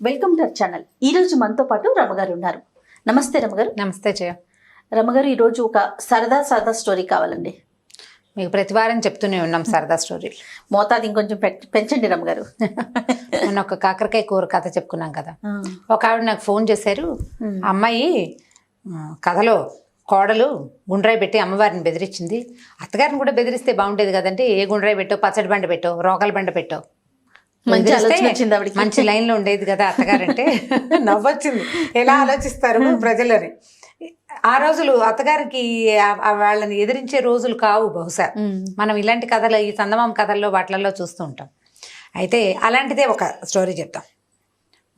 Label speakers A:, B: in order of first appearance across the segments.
A: Welcome to our channel. ఈ రోజు మనతో పాటు రమగారు ఉన్నారు. నమస్తే రమగారు.
B: నమస్తే జయ.
A: రమగారు, ఈరోజు ఒక సరదా స్టోరీ కావాలండి.
B: మీకు ప్రతివారం చెప్తూనే ఉన్నాం సరదా స్టోరీ.
A: మోతాదు ఇంకొంచెం పెంచండి రమగారు.
B: మొన్న ఒక కాకరకాయ కూర కథ చెప్పుకున్నాం కదా. ఒక ఆవిడ నాకు ఫోన్ చేశారు. అమ్మాయి కథలో కోడలు గుండ్రాయి పెట్టి అమ్మవారిని బెదిరించింది. అత్తగారిని కూడా బెదిరిస్తే బాగుండేది కదంటే, ఏ గుండ్రాయి పెట్టో, పచ్చడి బండ పెట్టో, రోకల బండ పెట్టో, మంచి లైన్ లో ఉండేది కదా అత్తగారంటే. నవ్వొచ్చింది. ఎలా ఆలోచిస్తారు ప్రజలని. ఆ రోజులు అత్తగారికి వాళ్ళని ఎదిరించే రోజులు కావు బహుశా. మనం ఇలాంటి కథలు, ఈ చందమామ కథల్లో వాటిలలో చూస్తూ ఉంటాం. అయితే అలాంటిదే ఒక స్టోరీ చెప్తాం.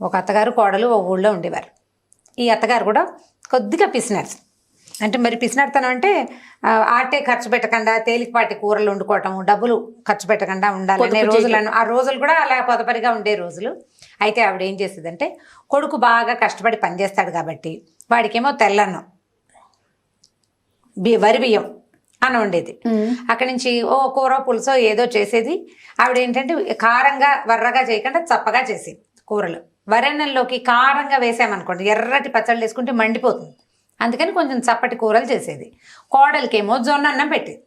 B: ఒక అత్తగారు కోడలు ఒక ఊళ్ళో ఉండేవారు. ఈ అత్తగారు కూడా కొద్దిగా పిసినారు. అంటే మరి పిసినాడుతనం అంటే ఆటే ఖర్చు పెట్టకుండా తేలికపాటి కూరలు వండుకోవటం, డబ్బులు ఖర్చు పెట్టకుండా ఉండాలనే రోజులను, ఆ రోజులు కూడా అలా పొదపరిగా ఉండే రోజులు. అయితే ఆవిడ ఏం చేసేదంటే, కొడుకు బాగా కష్టపడి పనిచేస్తాడు కాబట్టి వాడికేమో తెల్లన్నం, వరి బియ్యం అని ఉండేది. అక్కడి నుంచి ఓ కూర పులుసో ఏదో చేసేది. ఆవిడ ఏంటంటే కారంగా వర్రగా చేయకుండా చప్పగా చేసేది కూరలు. వరెన్నంలోకి కారంగా వేసామనుకోండి, ఎర్రటి పచ్చళ్ళు వేసుకుంటే మండిపోతుంది. అందుకని కొంచెం చప్పటి కూరలు చేసేది. కోడలికేమో జొన్న అన్నం పెట్టేది.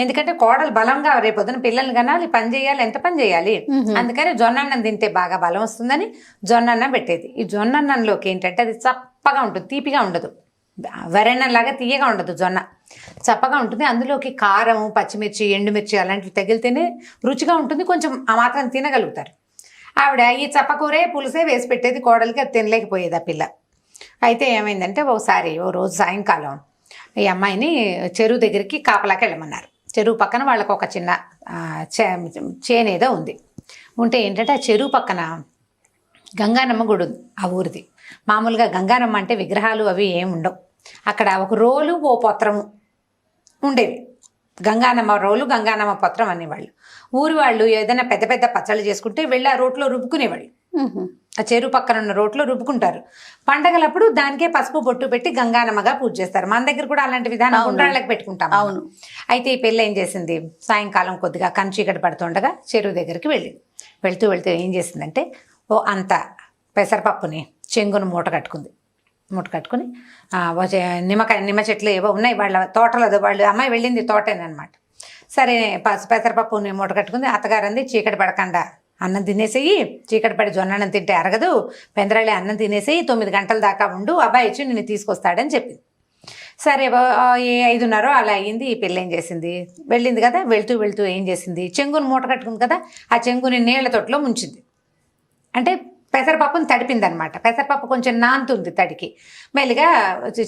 B: ఎందుకంటే కోడలు బలంగా రేపొద్దున పిల్లల్ని కనాలి, పని చేయాలి, ఎంత పని చేయాలి. అందుకని జొన్న అన్నం తింటే బాగా బలం వస్తుందని జొన్న అన్నం పెట్టేది. ఈ జొన్న అన్నంలోకి ఏంటంటే అది చప్పగా ఉంటుంది, తీపిగా ఉండదు. వరెన్నంలాగా తీయగా ఉండదు, జొన్న చప్పగా ఉంటుంది. అందులోకి కారం, పచ్చిమిర్చి, ఎండుమిర్చి అలాంటివి తగిలితేనే రుచిగా ఉంటుంది. కొంచెం ఆ మాత్రం తినగలుగుతారు. ఆవిడ ఈ చప్పకూరే పులుసే వేసి పెట్టేది కోడలికి. అది తినలేకపోయేది ఆ పిల్ల. అయితే ఏమైందంటే, ఒకసారి ఓ రోజు సాయంకాలం ఈ అమ్మాయిని చెరువు దగ్గరికి కాపలాకి వెళ్ళమన్నారు. చెరువు పక్కన వాళ్ళకు ఒక చిన్న చేనేదో ఉంది. ఉంటే ఏంటంటే ఆ చెరువు పక్కన గంగానమ్మ గుడి ఉంది ఆ ఊరిది. మామూలుగా గంగానమ్మ అంటే విగ్రహాలు అవి ఏమి ఉండవు. అక్కడ ఒక రోలు, ఓ పత్రము ఉండేవి. గంగానమ్మ రోలు, గంగానమ్మ పత్రం అనేవాళ్ళు. ఊరి వాళ్ళు ఏదైనా పెద్ద పెద్ద పచ్చళ్ళు చేసుకుంటే వెళ్ళి ఆ రోట్లో రుబ్బుకునేవాళ్ళు. ఆ చెరువు పక్కన ఉన్న రోట్లో రుబ్బుకుంటారు. పండగలప్పుడు దానికే పసుపు బొట్టు పెట్టి గంగానమ్మగా పూజ చేస్తారు. మన దగ్గర కూడా అలాంటి విధానం గుండ్రాళ్ళకి పెట్టుకుంటాం. అవును. అయితే ఈ పెళ్ళి ఏం చేసింది, సాయంకాలం కొద్దిగా చీకటి పడుతుండగా చెరువు దగ్గరికి వెళ్తూ ఏం చేసిందంటే, ఓ అంత పెసరపప్పుని చెంగును మూట కట్టుకుని నిమ్మ చెట్లు ఏవో ఉన్నాయి వాళ్ళ తోటలో. వాళ్ళు అమ్మాయి వెళ్ళింది తోటేనమాట. సరే పెసరపప్పుని మూట కట్టుకుంది. అత్తగారంది, చీకటి పడకుండా అన్నం తినేసేయి, చీకటి పడి జొన్న అన్నం తింటే అరగదు, పెందరాళి అన్నం తినేసేయి, 9 గంటల దాకా ఉండు, అబ్బాయి వచ్చి నిన్ను తీసుకొస్తాడని చెప్పింది. సరే 5:30 అలా అయ్యింది. ఈ పిల్ల ఏం చేసింది, వెళ్ళింది కదా, వెళ్తూ ఏం చేసింది, చెంగుని మూట కట్టుకుంది కదా, ఆ చెంగుని నీళ్ల తొట్టులో ముంచింది. అంటే పెసరపప్పుని తడిపిందనమాట. పెసరపప్పు కొంచెం నానుతుంది తడికి. మెల్లిగా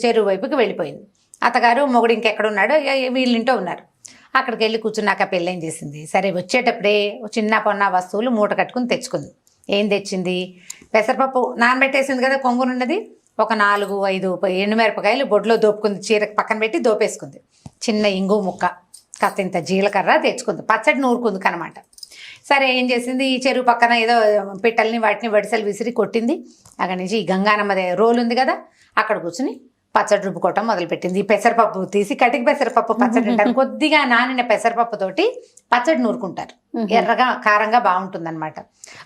B: చెరువు వైపుకి వెళ్ళిపోయింది. అత్తగారు మొగుడు ఇంకెక్కడున్నాడో, వీళ్ళింటో ఉన్నారు. అక్కడికి వెళ్ళి కూర్చున్నాక పెళ్ళి ఏం చేసింది, సరే వచ్చేటప్పుడే చిన్న పొన్న వస్తువులు మూట కట్టుకుని తెచ్చుకుంది. ఏం తెచ్చింది, పెసరపప్పు నానబెట్టేసింది కదా కొంగునున్నది, ఒక 4-5 ఎండుమిరపకాయలు బొడ్లో దోపుకుంది. చీర పక్కన పెట్టి దోపేసుకుంది. చిన్న ఇంగు ముక్క, కాస్త ఇంత జీలకర్ర తెచ్చుకుంది. పచ్చడి నూరుకుంది కనమాట. సరే ఏం చేసింది, ఈ చెరువు పక్కన ఏదో పిట్టల్ని వాటిని వడిసెలు విసిరి కొట్టింది. అక్కడి నుంచి ఈ గంగానమ్మదే రోలు ఉంది కదా, అక్కడ కూర్చుని పచ్చడి రుబ్బుకోవటం మొదలుపెట్టింది. ఈ పెసరపప్పు తీసి, కటిక పెసరపప్పు పచ్చడి అంటారు. కొద్దిగా నానిన పెసరపప్పుతోటి పచ్చడి నూరుకుంటారు. ఎర్రగా కారంగా బాగుంటుందన్నమాట.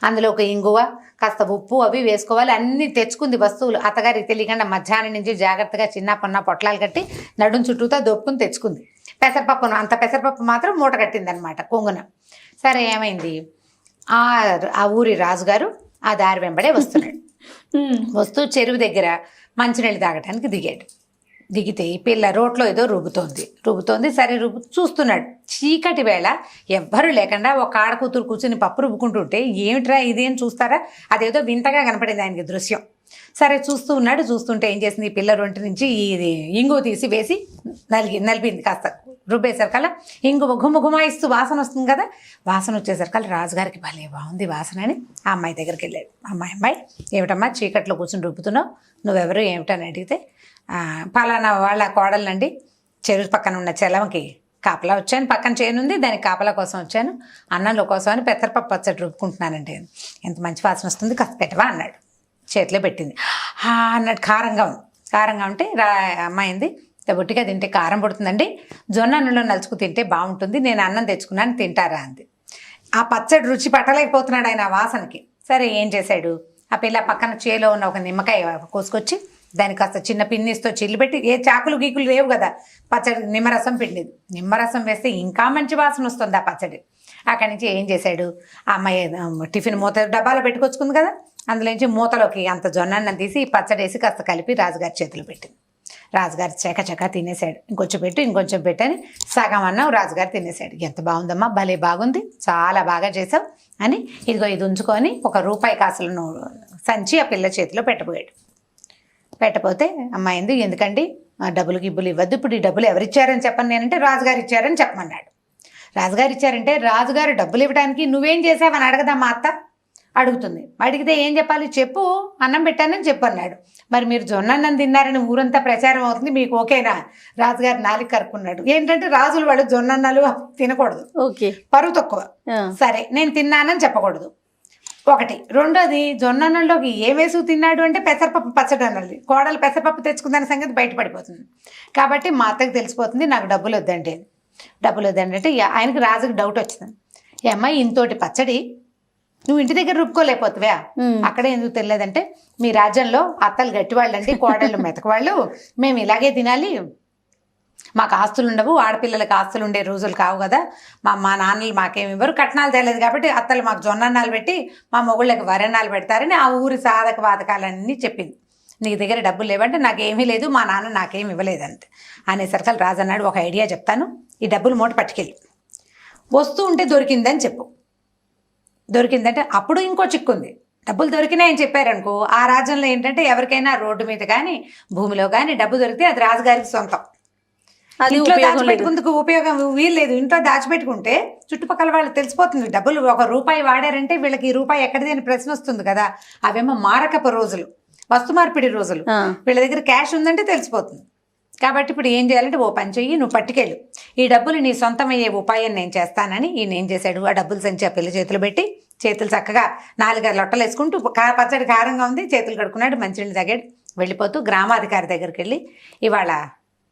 B: అందులో ఒక ఇంగువ, కాస్త ఉప్పు అవి వేసుకోవాలి. అన్నీ తెచ్చుకుంది వస్తువులు. అత్తగారికి తెలియకుండా మధ్యాహ్నం నుంచి జాగ్రత్తగా చిన్న పొన్న పొట్లాలు కట్టి నడుం చుట్టూతో దొప్పుకుని తెచ్చుకుంది. పెసరపప్పును అంత పెసరపప్పు మాత్రం మూట కట్టింది అనమాట కొంగున. సరే ఏమైంది, ఆ ఊరి రాజుగారు ఆ దారి వెంబడే వస్తున్నాడు. వస్తూ చెరువు దగ్గర మంచినీళ్ళు తాగడానికి దిగితే ఈ పిల్ల రోట్లో ఏదో రుబ్బుతోంది. సరే చూస్తున్నాడు. చీకటి వేళ ఎవ్వరూ లేకుండా ఒక ఆడ కూతురు కూర్చుని పప్పు రుబ్బుకుంటుంటే, ఏమిట్రా ఇదేం చూస్తారా, అదేదో వింతగా కనపడింది ఆయనకి దృశ్యం. సరే చూస్తుంటే ఏం చేసింది, ఈ పిల్ల రొంటి నుంచి ఇది ఇంగువ తీసి వేసి నలిపింది. కాస్త రుబ్బేసరికల్లా ఇంగువ గుమాయిస్తూ వాసన వస్తుంది కదా, వాసన వచ్చేసరికల్లా రాజుగారికి భలే బాగుంది వాసన అని ఆ అమ్మాయి దగ్గరికి వెళ్ళాడు. అమ్మాయి ఏమిటమ్మా చీకట్లో కూర్చుని రుబ్బుతున్నావు, నువ్వెవరు ఏమిటని అడిగితే, పలానా వాళ్ళ కోడలండి, చెరువు పక్కన ఉన్న చెలవకి కాపలా వచ్చాను, పక్కన చేయనుంది దానికి కాపలా కోసం వచ్చాను, అన్నంలో కోసం అని పెసరపప్పు పచ్చడి రుబ్బుకుంటున్నానంటే, ఎంత మంచి వాసన వస్తుంది, కాస్త పెట్టవా అన్నాడు. చేతిలో పెట్టింది. అన్నాడు. కారంగా ఉంటే అమ్మాయింది, బొట్టిగా తింటే కారం పడుతుందండి, జొన్న అన్నంలో నలుచుకు తింటే బాగుంటుంది, నేను అన్నం తెచ్చుకున్నాను తింటారా అంది. ఆ పచ్చడి రుచి పట్టలేకపోతున్నాడు ఆయన ఆ వాసనకి. సరే ఏం చేశాడు, ఆ పిల్ల పక్కన చేలో ఉన్న ఒక నిమ్మకాయ కోసుకొచ్చి దానికి కాస్త చిన్న పిన్నిస్తో చిల్లు పెట్టి, ఏ చాకులు గీకులు లేవు కదా, పచ్చడి నిమ్మరసం పిండిది. నిమ్మరసం వేస్తే ఇంకా మంచి వాసన వస్తుంది ఆ పచ్చడి. అక్కడి నుంచి ఏం చేశాడు, ఆ అమ్మాయి టిఫిన్ మూత డబ్బాలో పెట్టుకొచ్చుకుంది కదా, అందులోంచి మూతలోకి అంత జొన్నన్నం తీసి పచ్చడి వేసి కాస్త కలిపి రాజుగారి చేతులు పెట్టింది. రాజుగారు చకచకా తినేశాడు. ఇంకొంచెం పెట్టని సగం అన్నం రాజుగారు తినేశాడు. ఎంత బాగుందమ్మా, భలే బాగుంది, చాలా బాగా చేసావు అని ఇదిగో ఇది ఉంచుకొని ఒక రూపాయి కాసులను సంచి ఆ పిల్ల చేతిలో పెట్టబోయాడు. పెట్టపోతే అమ్మాయింది, ఎందుకండి డబ్బులు గిబ్బులు ఇవ్వద్దు, ఇప్పుడు ఈ డబ్బులు ఎవరిచ్చారని చెప్పను నేనంటే రాజుగారు ఇచ్చారని చెప్పమన్నాడు. రాజుగారు ఇచ్చారంటే రాజుగారు డబ్బులు ఇవ్వడానికి నువ్వేం చేసావని అడగదా మా అత్త అడుగుతుంది. అడిగితే ఏం చెప్పాలి, చెప్పు అన్నం పెట్టానని చెప్పు అన్నాడు. మరి మీరు జొన్నన్నం తిన్నారని ఊరంతా ప్రచారం అవుతుంది, మీకు ఓకేనా? రాజుగారు నాలుగు కరుక్కున్నాడు. ఏంటంటే రాజులు వాళ్ళు జొన్నన్నాలు తినకూడదు,
A: ఓకే,
B: పరువు తక్కువ. సరే నేను తిన్నానని చెప్పకూడదు ఒకటి. రెండోది, జొన్నన్నంలోకి ఏ వేసు తిన్నాడు అంటే పెసరపప్పు పచ్చడి అన్నది. కోడలు పెసరపప్పు తెచ్చుకుందన్న సంగతి బయటపడిపోతుంది. కాబట్టి మా అత్తకి తెలిసిపోతుంది నాకు డబ్బులు వద్దండి. డబ్బులు వద్దండి అంటే ఆయనకి రాజుకి డౌట్ వచ్చింది. ఏ అమ్మాయి ఇంతోటి పచ్చడి నువ్వు ఇంటి దగ్గర రుబ్బుకోలేకపోతావా? అక్కడే ఎందుకు తెలియదంటే, మీ రాజ్యంలో అత్తలు గట్టివాళ్ళండి, కోడళ్ళు మెతకవాళ్ళు, మేము ఇలాగే తినాలి, మాకు ఆస్తులు ఉండవు, ఆడపిల్లలకి ఆస్తులు ఉండే రోజులు కావు కదా, మా నాన్నలు మాకేమి ఇవ్వరు, కట్నాలు తెలియదు కాబట్టి అత్తలు మాకు జొన్నన్నాలు పెట్టి మా మొగుళ్ళకి వరణాలు పెడతారని ఆ ఊరి సాధక బాధకాలన్నీ చెప్పింది. నీ దగ్గర డబ్బులు లేవంటే నాకేమీ లేదు, మా నాన్న నాకేమి ఇవ్వలేదంతే అనేసరికి రాజు అన్నాడు, ఒక ఐడియా చెప్తాను, ఈ డబ్బులు మూట పట్టుకెళ్ళి వస్తూ ఉంటే దొరికిందని చెప్పు. దొరికిందంటే అప్పుడు ఇంకో చిక్కుంది, డబ్బులు దొరికినాయని చెప్పారనుకో, ఆ రాజ్యంలో ఏంటంటే ఎవరికైనా రోడ్డు మీద కానీ భూమిలో కానీ డబ్బు దొరికితే అది రాజుగారికి సొంతం. ఇంట్లో దాచిపెట్టుకుందుకు ఉపయోగం వీల్లేదు. ఇంట్లో దాచిపెట్టుకుంటే చుట్టుపక్కల వాళ్ళకి తెలిసిపోతుంది, డబ్బులు ఒక రూపాయి వాడారంటే వీళ్ళకి ఈ రూపాయి ఎక్కడిది అని ప్రశ్న వస్తుంది కదా. అవేమో మారకపు రోజులు, వస్తు మార్పిడి రోజులు, వీళ్ళ దగ్గర క్యాష్ ఉందంటే తెలిసిపోతుంది. కాబట్టి ఇప్పుడు ఏం చేయాలంటే, ఓ పని చెయ్యి, నువ్వు పట్టుకెళ్ళు, ఈ డబ్బులు నీ సొంతమయ్యే ఉపాయం నేను చేస్తానని ఈయన ఏం చేశాడు, ఆ డబ్బులు సంచి ఆ పిల్ల చేతులు పెట్టి, చేతులు చక్కగా 4 లొట్టలు వేసుకుంటూ, పచ్చడి కారంగా ఉంది, చేతులు కడుక్కున్నాడు, మంచినీళ్ళు తాగాడు. వెళ్ళిపోతూ గ్రామాధికారి దగ్గరికి వెళ్ళి, ఇవాళ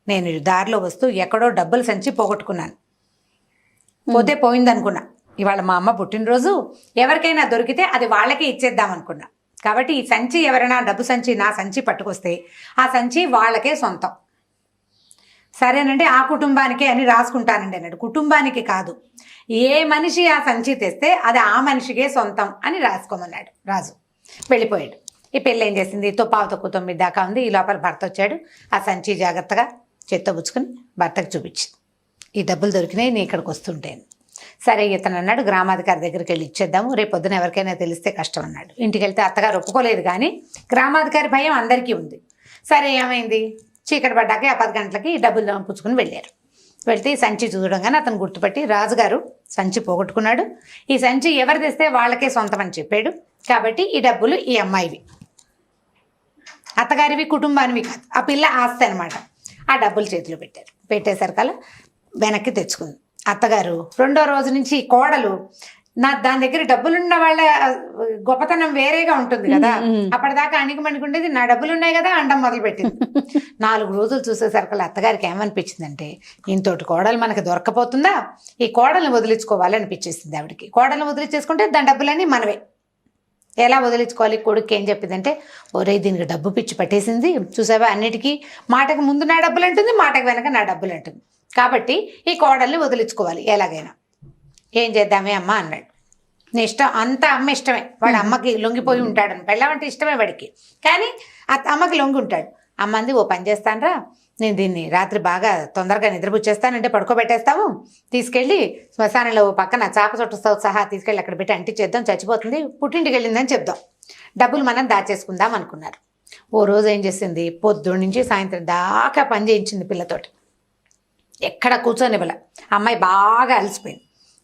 B: నేను దారిలో వస్తూ ఎక్కడో డబ్బులు సంచి పోగొట్టుకున్నాను, పోతే పోయిందనుకున్నా, ఇవాళ మా అమ్మ పుట్టినరోజు, ఎవరికైనా దొరికితే అది వాళ్ళకే ఇచ్చేద్దాం అనుకున్నా, కాబట్టి ఈ సంచి ఎవరైనా డబ్బు సంచి నా సంచి పట్టుకొస్తే ఆ సంచి వాళ్ళకే సొంతం, సరేనండి ఆ కుటుంబానికే అని రాసుకుంటానండి అన్నాడు. కుటుంబానికి కాదు, ఏ మనిషి ఆ సంచి తెస్తే అది ఆ మనిషికే సొంతం అని రాసుకోమన్నాడు రాజు. వెళ్ళిపోయాడు. ఈ పెళ్ళి ఏం చేసింది, 9:09 దాకా ఉంది. ఈ లోపల భర్త వచ్చాడు. ఆ సంచి జాగ్రత్తగా చేత్తో పుచ్చుకొని భర్తకు చూపించింది, ఈ డబ్బులు దొరికినాయి నీ ఇక్కడికి వస్తుంటేను. సరే ఇతను అన్నాడు, గ్రామాధికారి దగ్గరికి వెళ్ళి ఇచ్చేద్దాము, రేపు పొద్దున ఎవరికైనా తెలిస్తే కష్టం అన్నాడు. ఇంటికి వెళ్తే అత్తగారు ఒప్పుకోలేదు, కానీ గ్రామాధికారి భయం అందరికీ ఉంది. సరే ఏమైంది, చీకటి పడ్డాక 10 గంటలకి డబ్బులు పుచ్చుకుని వెళ్ళారు. వెళ్తే ఈ సంచి చూడగానే అతను గుర్తుపట్టి, రాజుగారు సంచి పోగొట్టుకున్నాడు, ఈ సంచి ఎవరు తెస్తే వాళ్ళకే సొంతం అని చెప్పాడు, కాబట్టి ఈ డబ్బులు ఈ అమ్మాయివి, అత్తగారివి, కుటుంబానివి కాదు, ఆ పిల్ల ఆస్తి అనమాట. ఆ డబ్బులు చేతిలో పెట్టారు. పెట్టేసరికల్లా వెనక్కి తెచ్చుకుంది. అత్తగారు 2వ రోజు నుంచి కోడలు, దాని దగ్గర డబ్బులున్న వాళ్ళ గొప్పతనం వేరేగా ఉంటుంది కదా, అప్పటిదాకా అణిగిమణిగుండేది, నా డబ్బులు ఉన్నాయి కదా అండం మొదలు పెట్టింది. 4 రోజులు చూసేసరికి అత్తగారికి ఏమనిపించిందంటే, ఇంతోటి కోడలు మనకి దొరకపోతుందా, ఈ కోడల్ని వదిలించుకోవాలి అనిపించేసింది ఆవిడకి. కోడల్ని వదిలించేసుకుంటే దాని డబ్బులన్నీ మనవే. ఎలా వదిలించుకోవాలి, కొడుకు ఏం చెప్పిందంటే, ఒరే దీనికి డబ్బు పిచ్చి పట్టేసింది చూసావా, అన్నిటికీ మాటకు ముందు నా డబ్బులు అంటుంది, మాటకు వెనక నా డబ్బులు అంటుంది, కాబట్టి ఈ కోడల్ని వదిలించుకోవాలి ఎలాగైనా. ఏం చేద్దామే అమ్మ అన్నాడు. నీ ఇష్టం, అంతా అమ్మ ఇష్టమే, వాడు అమ్మకి లొంగిపోయి ఉంటాడని, పెళ్ళామంటే ఇష్టమే వాడికి, కానీ అమ్మకి లొంగి ఉంటాడు. అమ్మ అంది, ఓ పని చేస్తానరా, నేను దీన్ని రాత్రి బాగా తొందరగా నిద్రపుచ్చేస్తానంటే పడుకోబెట్టేస్తాము, తీసుకెళ్ళి శ్మశానంలో పక్కన చాప చుట్టూ సహా తీసుకెళ్ళి అక్కడ పెట్టి అంటించేద్దాం, చచ్చిపోతుంది, పుట్టింటికి వెళ్ళిందని చెప్దాం, డబ్బులు మనం దాచేసుకుందాం అనుకున్నారు. ఓ రోజు ఏం చేసింది, పొద్దున్న నుంచి సాయంత్రం దాకా పని చేయించింది పిల్లతోటి, ఎక్కడ కూర్చొనివ్వలే. అమ్మాయి బాగా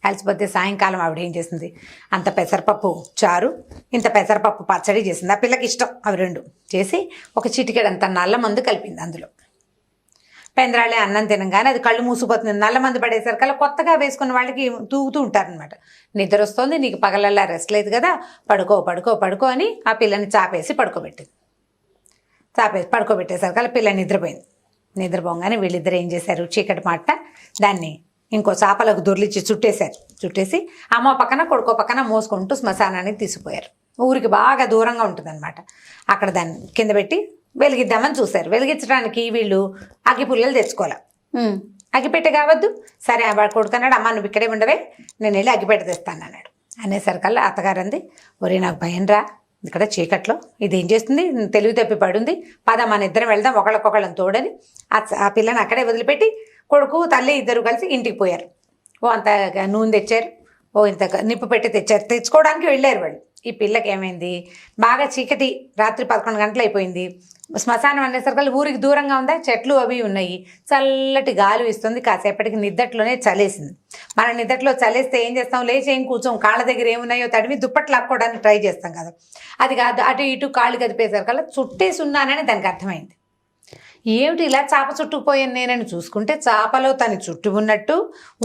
B: అలసిపోతే సాయంకాలం ఆవిడ ఏం చేసింది, అంత పెసరపప్పు చారు, ఇంత పెసరపప్పు పచ్చడి చేసింది. ఆ పిల్లకి ఇష్టం అవి 2 చేసి, ఒక చిటికెడంత నల్ల మందు కలిపింది అందులో. పెందరాళ్ళే అన్నం తినగానే అది కళ్ళు మూసిపోతుంది. నల్ల మందు పడేసరికల్లా కొత్తగా వేసుకున్న వాళ్ళకి తూగుతూ ఉంటారనమాట. నిద్ర వస్తుంది, నీకు పగలల్లా రెస్ట్ లేదు కదా, పడుకో అని ఆ పిల్లని చాపేసి పడుకోబెట్టేసరికల్లా పిల్ల నిద్రపోయింది. నిద్రపోగానే వీళ్ళిద్దరు ఏం చేశారు, చీకటి మాట దాన్ని ఇంకో చాపలకు దొర్లిచ్చి చుట్టేసి అమ్మ పక్కన కొడుకో పక్కన మోసుకుంటూ శ్మశానానికి తీసుకుపోయారు. ఊరికి బాగా దూరంగా ఉంటుంది అనమాట. అక్కడ దాన్ని కింద పెట్టి వెలిగిద్దామని చూశారు. వెలిగించడానికి వీళ్ళు అగ్గి పుల్లలు తెచ్చుకోవాలి. అగ్గిపెట్టె కావద్దు. సరే వాడు కొడుకున్నాడు, అమ్మ నువ్వు ఇక్కడే ఉండవే, నేను వెళ్ళి అగ్గిపెట్టె తెస్తాను అన్నాడు. అనేసరికల్లా అత్తగారు అంది, ఒరే నాకు భయం రా, ఇక్కడ చీకట్లో ఇది ఏం చేస్తుంది, తెలివి తప్పి పడుంది, పద మన ఇద్దరం వెళ్దాం ఒకళ్ళకొకళ్ళని తోడని ఆ పిల్లని అక్కడే వదిలిపెట్టి కొడుకు తల్లి ఇద్దరు కలిసి ఇంటికి పోయారు. ఓ అంత నూనె తెచ్చారు, ఓ ఇంత నిప్పు పెట్టి తెచ్చారు. తెచ్చుకోవడానికి వెళ్ళారు వాళ్ళు. ఈ పిల్లకి ఏమైంది, బాగా చీకటి, రాత్రి 11 గంటలు అయిపోయింది. శ్మశానం అనేసరికి ఊరికి దూరంగా ఉందా, చెట్లు అవి ఉన్నాయి, చల్లటి గాలి ఇస్తుంది. కాసేపటికి నిద్దట్లోనే చలేసింది. మన నిద్దట్లో చలేస్తే ఏం చేస్తాం, లేచి ఏం కూర్చోం, కాళ్ళ దగ్గర ఏమున్నాయో తడివి దుప్పట్లు లాక్కోవడానికి ట్రై చేస్తాం కదా. అది కాదు, అటు ఇటు కాళ్ళు కదిపేసరికల్లా చుట్టేసి ఉన్నానని దానికి అర్థమైంది. ఏమిటి ఇలా చాప చుట్టుకుపోయాను నేనని చూసుకుంటే చాపలో తను చుట్టూ ఉన్నట్టు,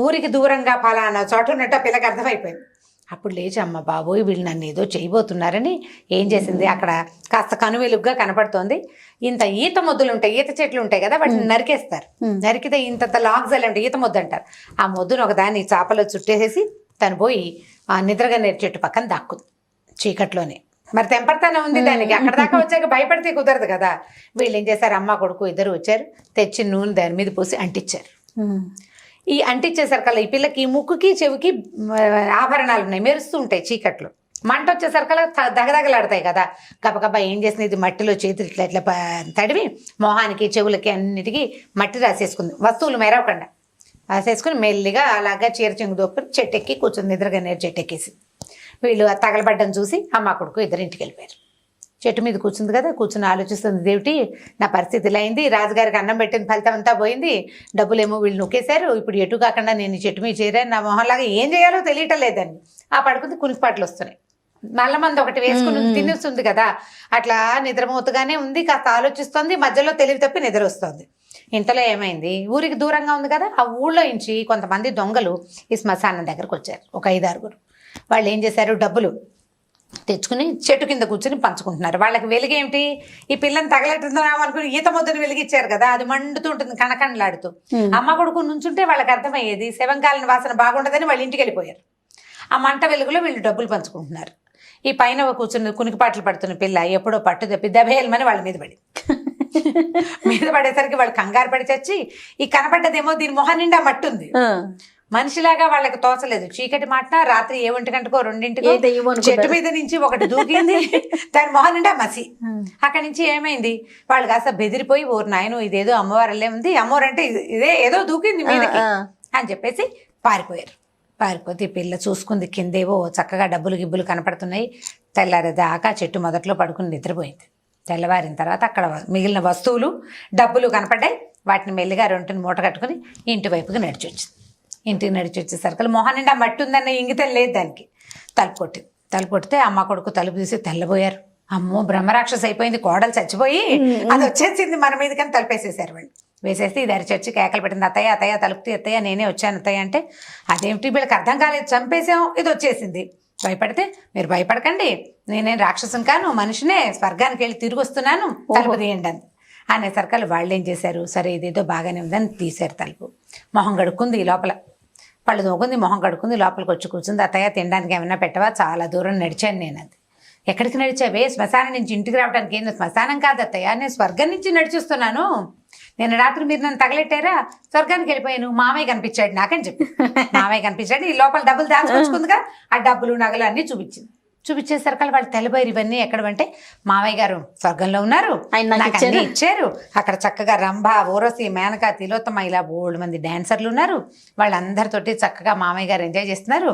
B: ఊరికి దూరంగా ఫలానా చోట ఉన్నట్టు ఆ పిల్లకి అర్థమైపోయింది. అప్పుడు లేచి అమ్మ బాబోయ్ వీళ్ళు నన్ను ఏదో చేయబోతున్నారని ఏం చేసింది, అక్కడ కాస్త కనువెలుగ్గా కనపడుతోంది. ఇంత ఈత మొద్దులు ఉంటాయి, ఈత చెట్లు ఉంటాయి కదా, వాటిని నరికేస్తారు. నరికితే ఇంత లాగ్జల్ అంటే ఈత మొద్దు అంటారు. ఆ మొద్దును ఒకదాన్ని చాపలో చుట్టేసేసి తను పోయి ఆ నిద్రగా నేరు చెట్టు పక్కన దాక్కుంది చీకట్లోనే. మరి తెంపర్తానే ఉంది దానికి. అక్కడ దాకా వచ్చాక భయపడితే కుదరదు కదా. వీళ్ళు ఏం చేశారు, అమ్మ కొడుకు ఇద్దరు వచ్చారు, తెచ్చి నూనె దాని మీద పోసి అంటించారు. ఈ అంటించేసరికల్లా ఈ పిల్లకి ముక్కుకి చెవికి ఆభరణాలు ఉన్నాయి, మెరుస్తూ ఉంటాయి చీకట్లో. మంట వచ్చేసరికల్లా దగదగలాడతాయి కదా. గబగబా ఏం చేసింది, ఇది మట్టిలో చేతులు ఇట్లా ఇట్లా తడివి మొహానికి చెవులకి అన్నిటికీ మట్టి రాసేసుకుంది, వస్తువులు మెరవకుండా రాసేసుకుని మెల్లిగా అలాగా చీర చెంగు దొప్పుని చెట్టు ఎక్కి కూర్చుంది. నిద్రగా నేరు చెట్టు ఎక్కేసి వీళ్ళు తగలబడ్డం చూసి అమ్మ కొడుకు ఇద్దరు ఇంటికి వెళ్ళిపోయారు. చెట్టు మీద కూర్చుంది కదా, కూర్చుని ఆలోచిస్తుంది, దేవుటి నా పరిస్థితి ఇలా అయింది, రాజుగారికి అన్నం పెట్టిన ఫలితం అంతా పోయింది, డబ్బులేమో వీళ్ళు నొక్కేశారు, ఇప్పుడు ఎటు కాకుండా నేను చెట్టు మీద చేరాను, నా మొహంలాగా ఏం చేయాలో తెలియటం లేదని ఆ పడుకుంది. కునికిపాట్లు వస్తున్నాయి, నల్ల మంది ఒకటి వేసుకుని తినేస్తుంది కదా, అట్లా నిద్రమూతగానే ఉంది. కాస్త ఆలోచిస్తుంది, మధ్యలో తెలివి తప్పి నిద్ర వస్తుంది. ఇంతలో ఏమైంది, ఊరికి దూరంగా ఉంది కదా, ఆ ఊళ్ళో నుంచి కొంతమంది దొంగలు ఈ శ్మశానం దగ్గరకు వచ్చారు, ఒక 5-6. వాళ్ళు ఏం చేశారు, డబ్బులు తెచ్చుకుని చెట్టు కింద కూర్చుని పంచుకుంటున్నారు. వాళ్ళకి వెలిగేమిటి, ఈ పిల్లని తగలెట్టుతున్నాం అనుకుని ఈత ముద్దని వెలిగిచ్చారు కదా, అది మండుతూ ఉంటుంది కణకణలాడుతూ. అమ్మ కొడుకు నుంచుంటే వాళ్ళకి అర్థమయ్యేది శవంకాలని వాసన బాగుండదని వాళ్ళ ఇంటికి వెళ్ళిపోయారు. ఆ మంట వెలుగులో వీళ్ళు డబ్బులు పంచుకుంటున్నారు. ఈ పైన కూర్చుని కునికిపాట్లు పడుతున్న పిల్ల ఎప్పుడో పట్టు తప్పి దబేయమని వాళ్ళ మీద పడి మీద పడేసరికి వాళ్ళు కంగారు పడి చచ్చి, ఈ కనపడ్డదేమో దీని మొహం నిండా మట్టి ఉంది. మనిషిలాగా వాళ్ళకి తోచలేదు. చీకటి మాట రాత్రి 1 గంటకో 2 చెట్టు మీద నుంచి ఒకటి దూకింది, దాని మొహం నిండా మసి. అక్కడి నుంచి ఏమైంది, వాళ్ళు కాస్త బెదిరిపోయి, ఓరు నాయను ఇదేదో అమ్మవారల్లే ఉంది, అమ్మవారు అంటే ఇదే ఏదో దూకింది మీదకి అని చెప్పేసి పారిపోయారు. పారిపోతే పిల్ల చూసుకుంది, కిందేవో చక్కగా డబ్బులు గిబ్బులు కనపడుతున్నాయి. తెల్లారేదాకా చెట్టు మొదట్లో పడుకుని నిద్రపోయింది. తెల్లవారిన తర్వాత అక్కడ మిగిలిన వస్తువులు డబ్బులు కనపడ్డాయి. వాటిని మెల్లిగా 2 మూట కట్టుకుని ఇంటి వైపుకి నడిచి వచ్చింది. ఇంటికి నడిచి వచ్చేసరికి మొహం నిండా మట్టి ఉందన్న ఇంగితం లేదు దానికి. తలుపు కొట్టితే అమ్మ కొడుకు తలుపు తీసి తెల్లబోయారు. అమ్మో బ్రహ్మరాక్షస అయిపోయింది, కోడలు చచ్చిపోయి అది వచ్చేసింది మన మీద, కానీ తలుపేసేసారు వాళ్ళు. వేసేస్తే ఇది అరిచొచ్చి కేకలు పెట్టింది, అత్తయ్య తలుపు అత్తయ్య నేనే వచ్చాను అత్తయ్య అంటే, అదేమిటి వీళ్ళకి అర్థం కాలేదు, చంపేసాం ఇది వచ్చేసింది. భయపడితే, మీరు భయపడకండి, నేనేం రాక్షసం కాను, మనిషినే, స్వర్గానికి వెళ్ళి తిరిగి వస్తున్నాను, తలుపు తీయండి అని అనేసరికల్ వాళ్ళు ఏం చేశారు, సరే ఇదేదో బాగానే ఉందని తీశారు తలుపు. మొహం కడుక్కుంది, లోపల పళ్ళు తోకుంది, మొహం కడుక్కుంది, లోపలికి వచ్చి కూర్చుంది. అత్తయ్య తినడానికి ఏమైనా పెట్టవా, చాలా దూరం నడిచాను నేను. అది ఎక్కడికి నడిచావే, శ్మశానం నుంచి ఇంటికి రావడానికి. ఏందో శ్మశానం కాదు అత్తయ్య, నేను స్వర్గం నుంచి నడిచిస్తున్నాను, నేను రాత్రి మీరు నన్ను తగలెట్టారా, స్వర్గానికి వెళ్ళిపోయాను, మామయ్య కనిపించాడు నాకని చెప్పి. మామయ్య కనిపించాడు, ఈ లోపల డబ్బులు దాచుకొచ్చుకుందిగా, ఆ డబ్బులు నగలు అన్నీ చూపించేసరికి వాళ్ళు తెల్లబోయారు. ఇవన్నీ ఎక్కడమంటే మామయ్య గారు స్వర్గంలో ఉన్నారు, నాకు అన్నీ ఇచ్చారు, అక్కడ చక్కగా రంభ, ఊరసి, మేనక, తిలోత్తమ ఇలా 3 మంది డాన్సర్లు ఉన్నారు, వాళ్ళందరితోటి చక్కగా మామయ్య గారు ఎంజాయ్ చేస్తున్నారు.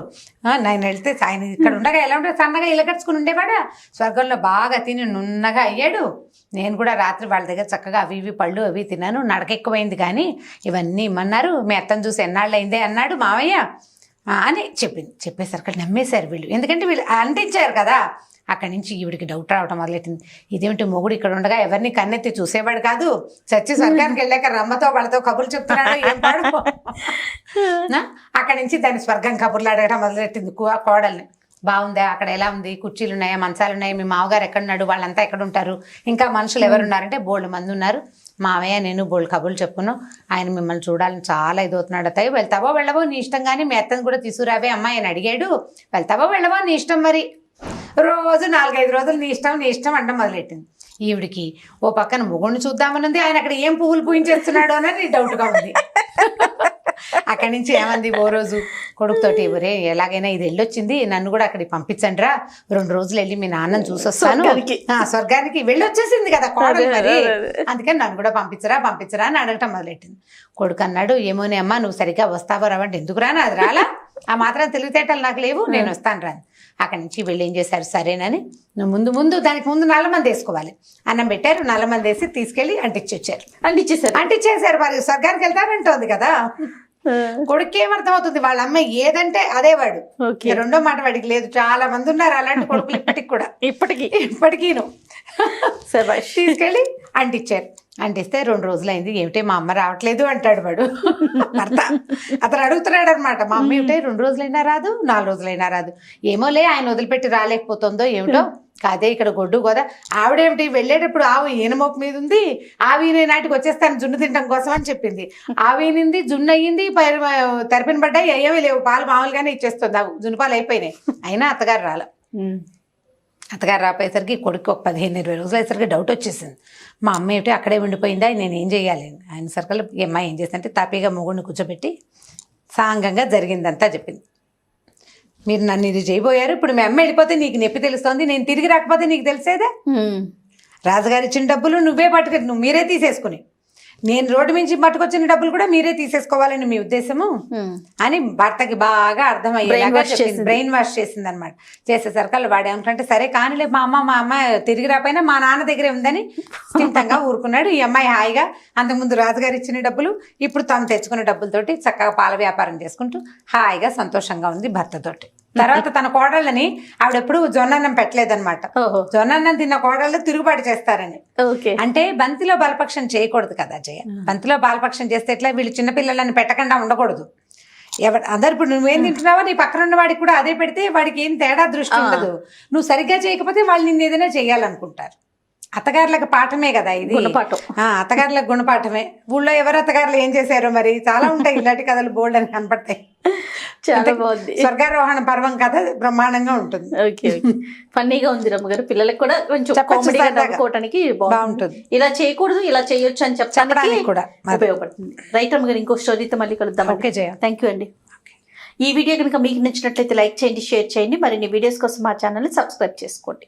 B: నేను వెళ్తే ఆయన ఇక్కడ ఉండగా ఎలా ఉంటే సన్నగా ఇలకట్టుకుని ఉండేవాడా, స్వర్గంలో బాగా తిని నున్నగా అయ్యాడు. నేను కూడా రాత్రి వాళ్ళ దగ్గర చక్కగా అవి ఇవి పళ్ళు అవి తిన్నాను, నడక ఎక్కువైంది, కానీ ఇవన్నీ ఇమ్మన్నారు, మీ అత్తను చూసి ఎన్నాళ్ళు అయిందే అన్నాడు మామయ్య అని చెప్పింది. చెప్పేసరికి నమ్మేశారు వీళ్ళు, ఎందుకంటే వీళ్ళు అంటించారు కదా. అక్కడి నుంచి ఈవిడికి డౌట్ రావడం మొదలెట్టింది, ఇదేమిటి మొగుడు ఇక్కడ ఉండగా ఎవరిని కన్నెత్తి చూసేవాడు కాదు, చచ్చి స్వర్గానికి వెళ్ళాక రమ్మతో వాళ్ళతో కబుర్లు చెప్తున్నాడు ఏం పాడు. అక్కడి నుంచి దాన్ని స్వర్గం కబుర్లు అడగడం మొదలెట్టింది కోడల్ని. బాగుందా, అక్కడ ఎలా ఉంది, కుర్చీలు ఉన్నాయా, మంచాలు ఉన్నాయా, మీ మామగారు ఎక్కడున్నాడు, వాళ్ళంతా ఎక్కడ ఉంటారు, ఇంకా మనుషులు ఎవరున్నారంటే 3 మంది ఉన్నారు, మావయ్య నేను బోల్డ్ కబుర్లు చెప్పుకున్నాం, ఆయన మిమ్మల్ని చూడాలని చాలా ఇదవుతున్నాడు అత్తయ్య, వెళ్తావో వెళ్ళవో నీ ఇష్టం, కానీ మీ అత్తని కూడా తీసుకురావే అమ్మాయి అని అడిగాడు, వెళ్తావో వెళ్ళవో నీ ఇష్టం మరి రోజు 4-5 రోజులు నీ ఇష్టం అంట మొదలెట్టింది. ఈవిడికి ఓ పక్కన మొగుడిని చూద్దామని ఉంది, ఆయన అక్కడ ఏం పువ్వులు పూయించేస్తున్నాడు అని డౌట్గా ఉంది. అక్కడి నుంచి ఏమంది ఓ రోజు కొడుకుతోటి, ఒరే ఎలాగైనా ఇది వెళ్ళొచ్చింది, నన్ను కూడా అక్కడికి పంపించండి రా, 2 రోజులు వెళ్ళి మీ నాన్నని చూసొస్తాను, స్వర్గానికి వెళ్ళొచ్చేసింది కదా కోడలు మరి, అందుకని నన్ను కూడా పంపించరా అని అడగటం మొదలెట్టింది. కొడుకు అన్నాడు, ఏమోనే అమ్మా నువ్వు సరిగ్గా వస్తావో రావంటే, ఎందుకు రాను, అది రాలా, ఆ మాత్రం తెలివితేటలు నాకు లేవు, నేను వస్తాను రాను. అక్కడి నుంచి వీళ్ళు ఏం చేశారు, సరేనని ముందు దానికి ముందు నల్లమంది వేసుకోవాలి, అన్నం పెట్టారు, నల్లమంది వేసి తీసుకెళ్లి అంటించేశారు. మరి స్వర్గానికి వెళ్తానంటోంది కదా. కొడుకు ఏమర్థం అవుతుంది, వాళ్ళ అమ్మాయి ఏదంటే అదే వాడు, రెండో మాట వాడికి లేదు. చాలా మంది ఉన్నారు అలాంటి కొడుకులు ఇప్పటికి కూడా, ఇప్పటికీను. తీసుకెళ్ళి అంటిస్తే 2 రోజులైంది, ఏమిటే మా అమ్మ రావట్లేదు అంటాడు వాడు భర్త. అతను అడుగుతున్నాడు అనమాట, మా అమ్మ ఏమిటే 2 రోజులైనా రాదు, 4 రోజులైనా రాదు, ఏమోలే ఆయన వదిలిపెట్టి రాలేకపోతుందో ఏమిటో, కాదే ఇక్కడ గొడ్డు గోదా, ఆవిడేమిటి వెళ్ళేటప్పుడు ఆవు ఈనమోపు మీద ఉంది, ఆవి నాటికి వచ్చేస్తాను జున్ను తినడం కోసం అని చెప్పింది, ఆవినింది జున్ను అయ్యింది, తెరపిన పడ్డాయి, అయ్యేవి లేవు, పాలు మామూలుగానే ఇచ్చేస్తుంది, ఆవు జున్ను పాలు అయిపోయినాయి, అయినా అత్తగారు రాల. అత్తగారు రాపోయేసరికి కొడుకు ఒక 15-20 రోజులు అయ్యేసరికి డౌట్ వచ్చేసింది, మా అమ్మ ఏమిటి అక్కడే ఉండిపోయిందా, నేను ఏం చేయాలి. ఆయన సర్కల్ ఈ అమ్మాయి ఏం చేసిందంటే తాపీగా మొగుడిని కూర్చోబెట్టి సాంగంగా జరిగిందంతా చెప్పింది. మీరు నన్ను ఇది చేయబోయారు, ఇప్పుడు మీ అమ్మ వెళ్ళిపోతే నీకు నొప్పి తెలుస్తోంది, నేను తిరిగి రాకపోతే నీకు తెలిసేదా, రాజుగారు ఇచ్చిన డబ్బులు నువ్వే నువ్వు మీరే తీసేసుకుని, నేను రోడ్డు నుంచి పట్టుకొచ్చిన డబ్బులు కూడా మీరే తీసేసుకోవాలని మీ ఉద్దేశము అని భర్తకి బాగా అర్థమయ్యేలాగా బ్రెయిన్ వాష్ చేసింది అనమాట. చేసేసరికి వాడు ఏమంటే, సరే కానిలే మా అమ్మ తిరిగి రాపోయినా మా నాన్న దగ్గరే ఉందని స్థితంగా ఊరుకున్నాడు. ఈ అమ్మాయి హాయిగా అంతకుముందు రాజుగారు ఇచ్చిన డబ్బులు, ఇప్పుడు తను తెచ్చుకున్న డబ్బులతోటి చక్కగా పాల వ్యాపారం చేసుకుంటూ హాయిగా సంతోషంగా ఉంది భర్తతోటి. తర్వాత తన కోడళ్ళని ఆవిడెప్పుడు జొన్నన్నం పెట్టలేదన్నమాట. జొన్నన్నం తిన్న కోడళ్ళు తిరుగుబాటు చేస్తారని. అంటే బంతిలో బలపక్షం చేయకూడదు కదా జయ, బంతిలో బాలపక్షం చేస్తే ఎట్లా, వీళ్ళు చిన్నపిల్లలని పెట్టకుండా ఉండకూడదు. అందరు ఇప్పుడు నువ్వేం తింటున్నావో నీ పక్కన ఉన్న వాడికి కూడా అదే పెడితే వాడికి ఏం తేడా దృష్టి ఉండదు. నువ్వు సరిగ్గా చేయకపోతే వాళ్ళు నిన్ను ఏదైనా చెయ్యాలనుకుంటారు. అత్తగారులకు పాఠమే కదా ఇది, అత్తగారులకు గుణపాఠమే. ఊళ్ళో ఎవరు అత్తగారులు ఏం చేశారో మరి, చాలా ఉంటాయి ఇలాంటి కథలు, బోల్డ్ అని కనపడతాయి.
A: చాలా బాగుంది.
B: స్వర్గారోహణ పర్వం కథ బ్రహ్మాండంగా ఉంటుంది.
A: ఫన్నీగా ఉంది రమ్మగారు, పిల్లలకు కూడా కొంచెం కామెడీగా నవ్వుకోవడానికి బాగుంటుంది. ఇలా చేయకూడదు ఇలా చేయొచ్చు అని చెప్పడానికి కూడా ఉపయోగపడుతుంది. రైట్ రమ్మగారు, ఇంకో స్టోరీతో మళ్ళీ కలుద్దాం.
B: ఓకే జయ,
A: థ్యాంక్ యూ అండి. ఈ వీడియో కనుక మీకు నచ్చినట్లయితే లైక్ చేయండి, షేర్ చేయండి. మరిన్ని వీడియోస్ కోసం మా ఛానల్ని సబ్స్క్రైబ్ చేసుకోండి.